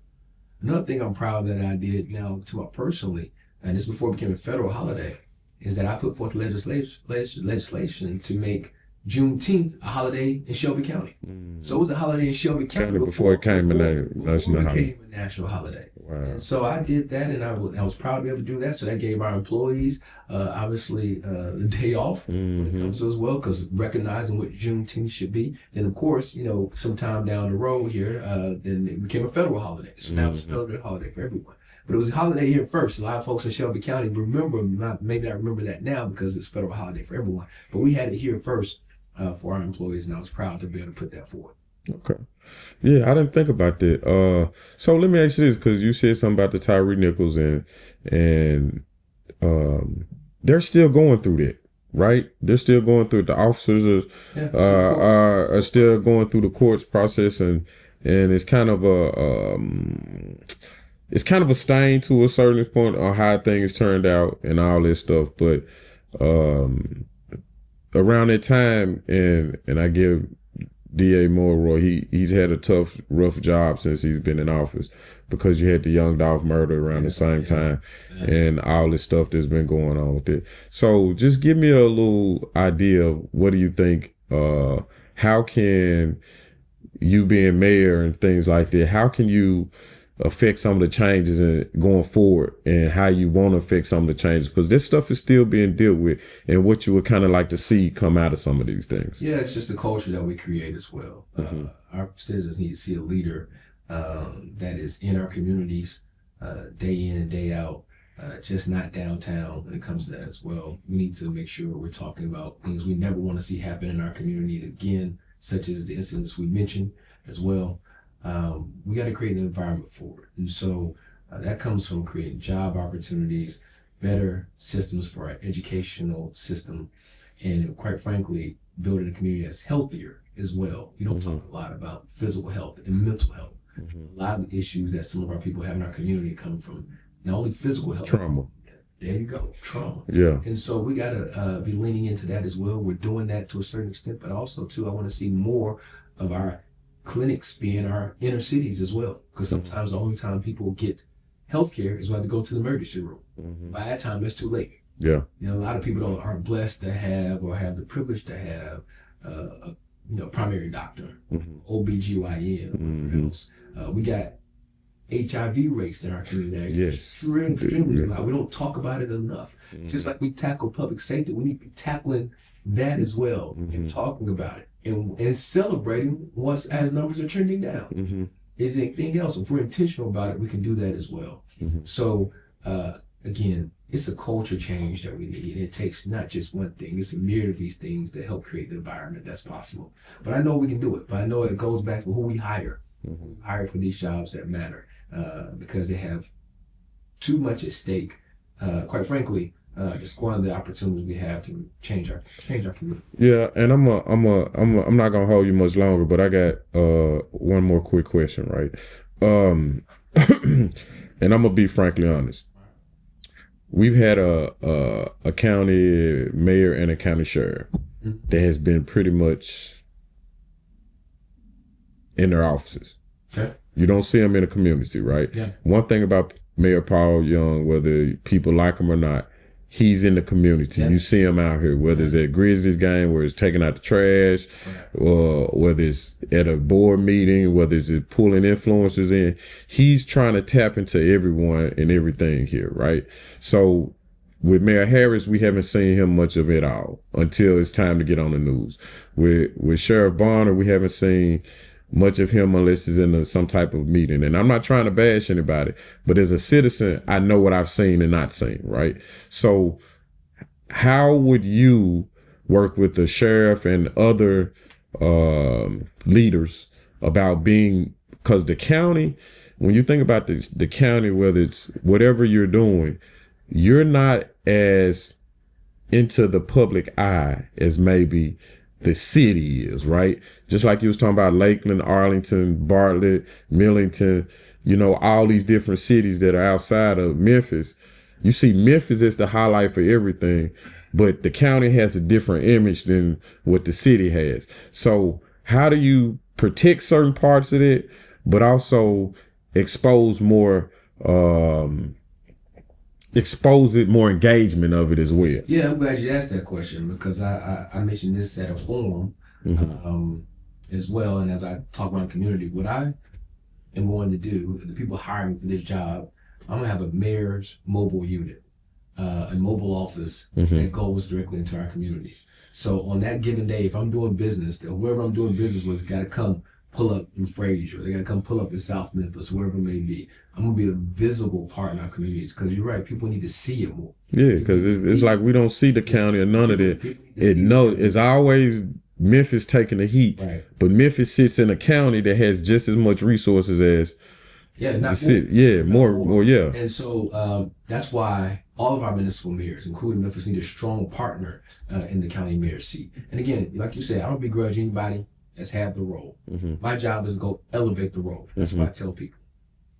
Speaker 4: Another thing I'm proud that I did now personally, and this before it became a federal holiday, is that I put forth legislation to make Juneteenth a holiday in Shelby County. So it was a holiday in Shelby County before it became a national holiday.
Speaker 3: Wow.
Speaker 4: And so I did that, and I was proud to be able to do that. So that gave our employees, obviously, the day off when it comes to as well, because recognizing what Juneteenth should be. Then, of course, sometime down the road here, then it became a federal holiday. So now it's a federal holiday for everyone. But it was a holiday here first. A lot of folks in Shelby County maybe not remember that now because it's a federal holiday for everyone. But we had it here first for our employees, and I was proud to be able to put that forward.
Speaker 3: Okay. Yeah, I didn't think about that. So let me ask you this, because you said something about the Tyree Nichols, and they're still going through that, right? They're still going through it. The officers are still going through the courts process, and it's kind of a stain to a certain point on how things turned out and all this stuff. But around that time, and I give DA Mulroy, he's had a tough, rough job since he's been in office, because you had the Young Dolph murder around the same time and all this stuff that's been going on with it. So just give me a little idea of what do you think, how can you being mayor and things like that, how can you affect some of the changes and going forward, and how you want to affect some of the changes, because this stuff is still being dealt with, and what you would kind of like to see come out of some of these things.
Speaker 4: Yeah, it's just the culture that we create as well. Our citizens need to see a leader that is in our communities day in and day out, just not downtown when it comes to that as well. We need to make sure we're talking about things we never want to see happen in our communities again, such as the incidents we mentioned as well. We got to create an environment for it. And so that comes from creating job opportunities, better systems for our educational system, and quite frankly, building a community that's healthier as well. We don't talk a lot about physical health and mental health. A lot of the issues that some of our people have in our community come from not only physical health.
Speaker 3: Trauma.
Speaker 4: There you go, trauma.
Speaker 3: Yeah.
Speaker 4: And so we got to be leaning into that as well. We're doing that to a certain extent, but also too, I want to see more of our clinics be in our inner cities as well, because sometimes the only time people get healthcare is when they go to the emergency room. By that time, it's too late.
Speaker 3: Yeah.
Speaker 4: You know, a lot of people aren't blessed to have or have the privilege to have a primary doctor, OBGYN, or whatever else. We got HIV rates in our community that are extremely loud. We don't talk about it enough. Just like we tackle public safety, we need to be tackling that as well and talking about it and celebrating as numbers are trending down. Is anything else? If we're intentional about it, we can do that as well. So again, it's a culture change that we need. It takes not just one thing, it's a myriad of these things that help create the environment that's possible. But I know we can do it. But I know it goes back to who we hire. We hire for these jobs that matter because they have too much at stake. Quite frankly, to squander the opportunities we have to change our community. Yeah,
Speaker 3: and I'm not gonna hold you much longer, but I got one more quick question, right? And I'm gonna be frankly honest. We've had a county mayor and a county sheriff that has been pretty much in their offices.
Speaker 4: Okay.
Speaker 3: You don't see them in the community, right?
Speaker 4: Yeah.
Speaker 3: One thing about Mayor Paul Young, whether people like him or not, he's in the community. Yeah. You see him out here, whether it's at Grizzlies game, where it's taking out the trash, or whether it's at a board meeting, whether it's pulling influencers in. He's trying to tap into everyone and everything here, right? So with Mayor Harris, we haven't seen him much of it all until it's time to get on the news. With Sheriff Bonner, we haven't seen much of him unless he's in some type of meeting. And I'm not trying to bash anybody, but as a citizen, I know what I've seen and not seen, right? So how would you work with the sheriff and other leaders about because the county, when you think about this, the county, whether it's whatever you're doing, you're not as into the public eye as maybe the city is, right? Just like you was talking about Lakeland, Arlington, Bartlett, Millington, all these different cities that are outside of Memphis. You see Memphis as the highlight for everything, but the county has a different image than what the city has. So how do you protect certain parts of it, but also expose more engagement of it as well?
Speaker 4: Yeah, I'm glad you asked that question, because I mentioned this at a forum as well. And as I talk about the community, what I am going to do, the people hiring me for this job, I'm gonna have a mayor's mobile unit, a mobile office that goes directly into our communities. So on that given day, if I'm doing business, then whoever I'm doing business with got to come pull up in Frazier. They got to come pull up in South Memphis, wherever it may be. I'm going to be a visible part in our communities, because you're right, people need to see it more.
Speaker 3: Yeah, because it's like we don't see the county or none of that. It's always Memphis taking the heat,
Speaker 4: Right.
Speaker 3: but Memphis sits in a county that has just as much resources as
Speaker 4: not
Speaker 3: the city. Yeah, more. Yeah.
Speaker 4: And so that's why all of our municipal mayors, including Memphis, need a strong partner in the county mayor's seat. And again, like you said, I don't begrudge anybody that's had the role. My job is to go elevate the role. That's what I tell people.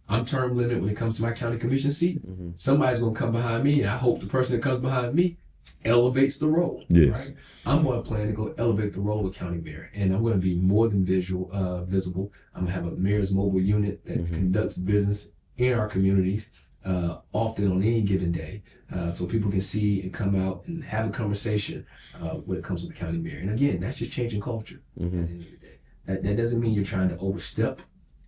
Speaker 4: I'm term limit when it comes to my county commission seat. Somebody's going to come behind me, and I hope the person that comes behind me elevates the role.
Speaker 3: Yes.
Speaker 4: Right? I'm going to plan to go elevate the role of county mayor, and I'm going to be more than visible. I'm going to have a mayor's mobile unit that conducts business in our communities, often on any given day, so people can see and come out and have a conversation when it comes to the county mayor. And again, that's just changing culture at the end of the day. That doesn't mean you're trying to overstep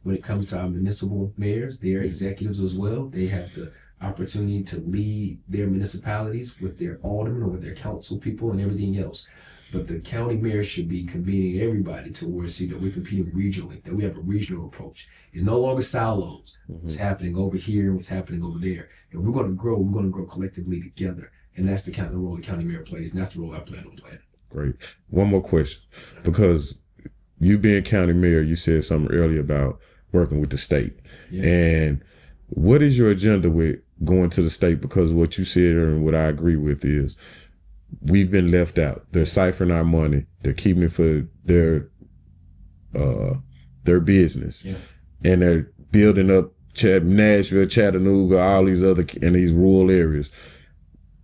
Speaker 4: when it comes to our municipal mayors. They're executives as well. They have the opportunity to lead their municipalities with their aldermen or with their council people and everything else. But the county mayor should be convening everybody towards see that we're competing regionally, that we have a regional approach. It's no longer silos. What's happening over here, what's happening over there. If we're going to grow, we're going to grow collectively together. And that's the kind of role the county mayor plays, and that's the role I plan on playing.
Speaker 3: Great. One more question, because you being county mayor, you said something earlier about working with the state.
Speaker 4: Yeah.
Speaker 3: And what is your agenda with going to the state? Because what you said and what I agree with is we've been left out. They're siphoning our money. They're keeping it for their business. Yeah. And they're building up Nashville, Chattanooga, all these other in these rural areas.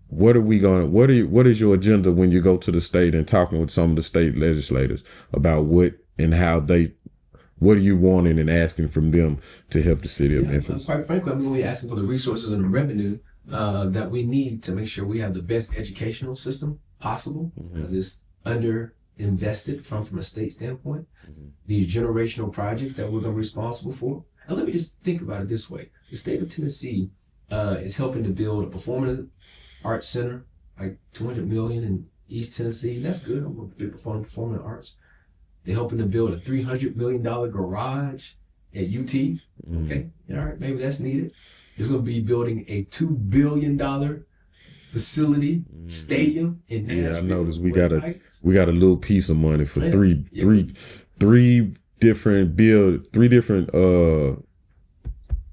Speaker 3: What is your agenda when you go to the state and talking with some of the state legislators about what are you wanting and asking from them to help the city of Memphis?
Speaker 4: Quite frankly, I'm really asking for the resources and the revenue that we need to make sure we have the best educational system possible, because it's under invested from a state standpoint. The generational projects that we're going to be responsible for. And let me just think about it this way. The state of Tennessee is helping to build a performing arts center, like $200 million in East Tennessee. That's good. I'm going to be performing arts. They're helping to build a $300 million garage at UT. Okay. All right. Maybe that's needed. They're going to be building a $2 billion facility, stadium in Nashville.
Speaker 3: Yeah, I noticed we got a little piece of money for three different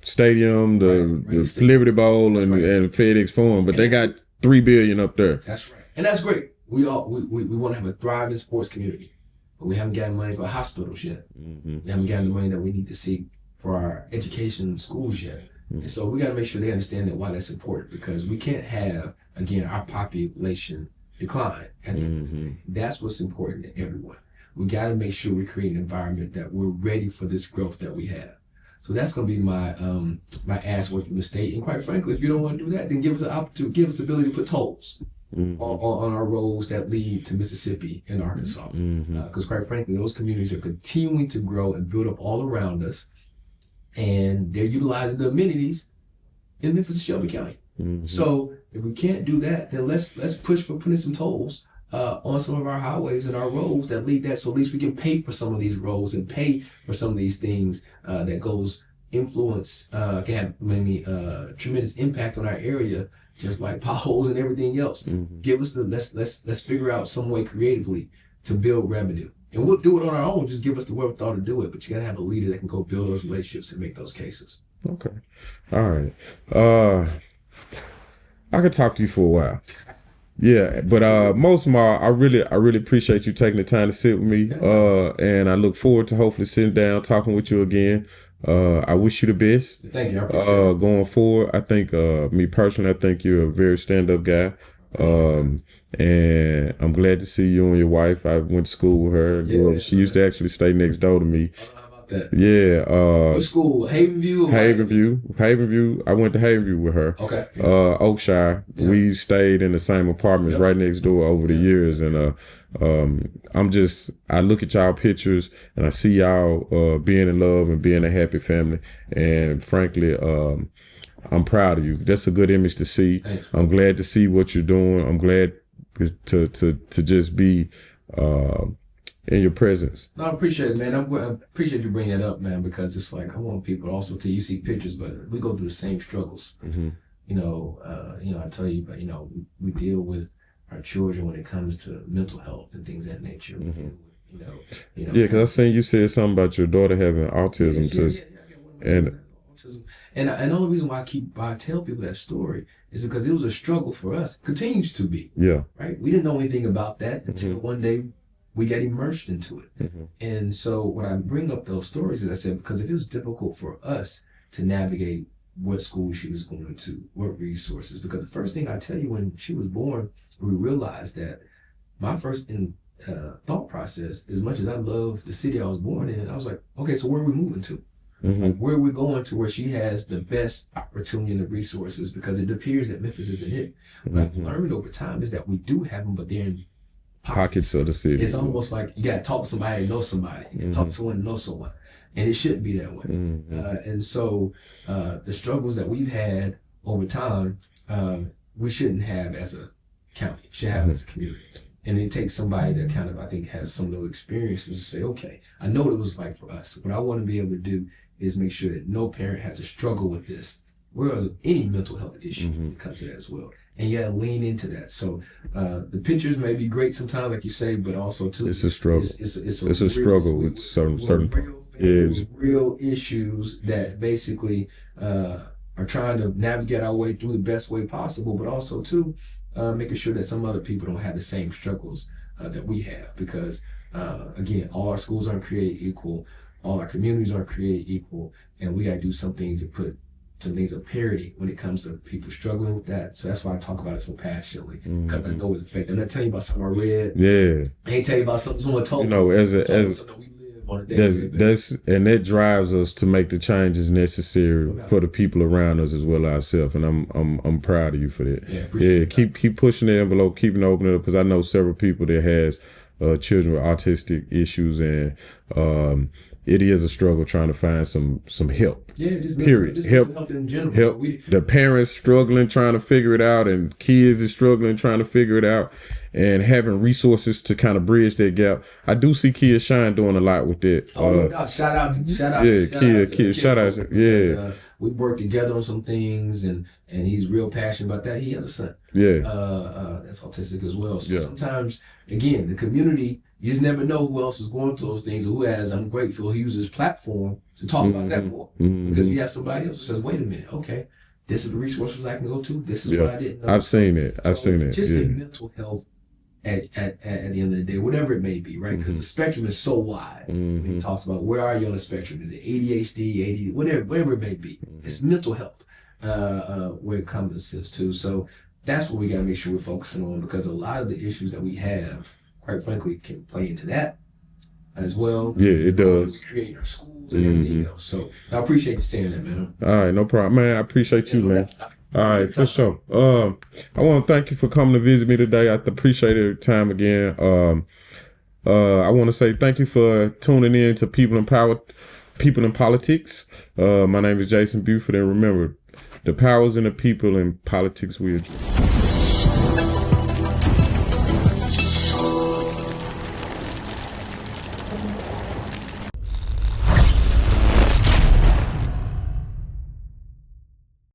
Speaker 3: stadium, the Liberty Bowl and FedEx Forum, but they got $3 billion up there.
Speaker 4: That's right. And that's great. We want to have a thriving sports community, but we haven't gotten money for hospitals yet. We haven't gotten the money that we need to see for our education schools yet. And so we got to make sure they understand that why that's important, because we can't have, again, our population decline at the end of the day. That's what's important to everyone. We got to make sure we create an environment that we're ready for this growth that we have. So that's going to be my ask work from the state. And quite frankly, if you don't want to do that, then give us an opportunity, give us the ability to put tolls on our roads that lead to Mississippi and Arkansas. Because quite frankly, those communities are continuing to grow and build up all around us. And they're utilizing the amenities in Memphis and Shelby County. So if we can't do that, then let's push for putting some tolls on some of our highways and our roads that lead that, so at least we can pay for some of these roads and pay for some of these things that goes influence, can have maybe tremendous impact on our area, just like potholes and everything else. Give us let's figure out some way creatively to build revenue. And we'll do it on our own. Just give us the wherewithal to do it. But you got to have a leader that can go build those relationships and make those cases.
Speaker 3: Okay. All right. I could talk to you for a while. Yeah, but most of all, I really appreciate you taking the time to sit with me. And I look forward to hopefully sitting down, talking with you again. I wish you the best.
Speaker 4: Thank you. I appreciate it.
Speaker 3: Going forward, I think me personally, I think you're a very stand-up guy. And I'm glad to see you and your wife. I went to school with her. She used to actually stay next door to me.
Speaker 4: How about that?
Speaker 3: Yeah.
Speaker 4: What school? Havenview?
Speaker 3: Havenview. I went to Havenview with her.
Speaker 4: Okay.
Speaker 3: Oakshire. Yeah. We stayed in the same apartments right next door over the years. And I look at y'all pictures and I see y'all being in love and being a happy family. And frankly, I'm proud of you. That's a good image to see.
Speaker 4: Thanks.
Speaker 3: I'm glad to see what you're doing. I'm glad to just be in your presence.
Speaker 4: No, I appreciate it, man. I appreciate you bringing that up, man, because it's like I want people also to, you see pictures, but we go through the same struggles. I tell you, but we deal with our children when it comes to mental health and things of that nature.
Speaker 3: Yeah, because I seen you said something about your daughter having autism.
Speaker 4: Autism. And the only reason why I tell people that story is because it was a struggle for us. It continues to be.
Speaker 3: Yeah.
Speaker 4: Right? We didn't know anything about that until one day we got immersed into it. And so when I bring up those stories, as I said, because it was difficult for us to navigate what school she was going to, what resources. Because the first thing I tell you, when she was born, we realized that my first thought process, as much as I love the city I was born in, I was like, okay, so where are we moving to? Like, where are we going to where she has the best opportunity and the resources? Because it appears that Memphis isn't it. What I've learned over time is that we do have them, but they're in pockets
Speaker 3: of the city.
Speaker 4: It's almost like you got to talk to somebody and know somebody. You got to talk to someone and know someone. And it shouldn't be that way. And so the struggles that we've had over time, we shouldn't have as a county, should have as a community. And it takes somebody that kind of, I think, has some of those experiences to say, okay, I know what it was like for us. What I want to be able to do is make sure that no parent has to struggle with this, whereas any mental health issue when it comes to that as well. And you got to lean into that. So the pictures may be great sometimes, like you say, but also too,
Speaker 3: it's a struggle.
Speaker 4: It's
Speaker 3: a struggle with certain
Speaker 4: real issues that basically are trying to navigate our way through the best way possible, but also too, making sure that some other people don't have the same struggles that we have. Because again, all our schools aren't created equal, all our communities aren't created equal, and we got to do some things to put some things of parity when it comes to people struggling with that. So that's why I talk about it so passionately, because I know it's effective. I'm not telling you about something I read.
Speaker 3: Yeah.
Speaker 4: I ain't telling you about something someone told me.
Speaker 3: Something we live on a daily basis. And that drives us to make the changes necessary for the people around us as well as ourselves. And I'm proud of you for that. Yeah, keep pushing the envelope, keeping it open up, because I know several people that has children with autistic issues, and it is a struggle trying to find some help.
Speaker 4: Yeah, just
Speaker 3: period.
Speaker 4: Help in general.
Speaker 3: Help. The parents struggling trying to figure it out, and kids is struggling trying to figure it out, and having resources to kind of bridge that gap. I do see Kids Shine doing a lot with that.
Speaker 4: Oh, God, shout out.
Speaker 3: Shout out. Yeah.
Speaker 4: We work together on some things, and he's real passionate about that. He has a son.
Speaker 3: Yeah.
Speaker 4: That's autistic as well. So sometimes, again, the community, you just never know who else is going through those things, or who has, I'm grateful, he uses his platform to talk about that more. Because you have somebody else who says, wait a minute, okay, this is the resources I can go to. This is what I didn't know.
Speaker 3: I've seen it.
Speaker 4: Just in mental health at the end of the day, whatever it may be, right? Because the spectrum is so wide. When he talks about where are you on the spectrum? Is it ADHD, ADD, whatever it may be. It's mental health where it encompasses too. So that's what we got to make sure we're focusing on, because a lot of the issues that we have, quite frankly, can play into that as well.
Speaker 3: Yeah, it does.
Speaker 4: Creating our schools and everything else. So I appreciate you saying that, man.
Speaker 3: All right, no problem, man. I appreciate you, man. All right, for sure. I want to thank you for coming to visit me today. I appreciate your time again. I want to say thank you for tuning in to People in Politics. My name is Jason Buford, and remember, the powers in the people in politics we address.